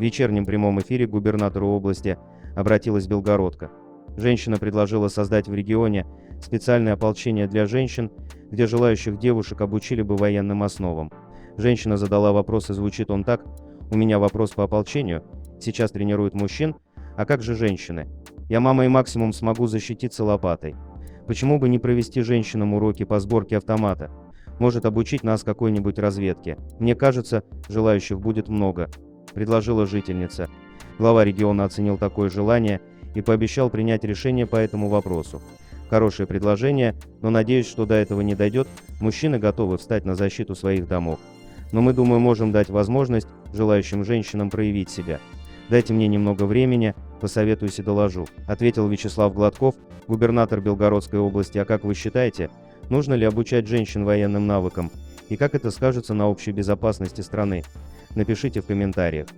В вечернем прямом эфире к губернатору области обратилась Белгородка. Женщина предложила создать в регионе специальное ополчение для женщин, где желающих девушек обучили бы военным основам. Женщина задала вопрос, и звучит он так: «У меня вопрос по ополчению. Сейчас тренируют мужчин, а как же женщины? Я мама и максимум смогу защититься лопатой. Почему бы не провести женщинам уроки по сборке автомата? Может обучить нас какой-нибудь разведке? Мне кажется, желающих будет много», — предложила жительница. Глава региона оценил такое желание и пообещал принять решение по этому вопросу. Хорошее предложение, но надеюсь, что до этого не дойдет. Мужчины готовы встать на защиту своих домов. Но мы, думаю, можем дать возможность желающим женщинам проявить себя. Дайте мне немного времени, посоветуюсь и доложу», — ответил Вячеслав Гладков, губернатор Белгородской области. А как вы считаете, нужно ли обучать женщин военным навыкам? И как это скажется на общей безопасности страны? Напишите в комментариях.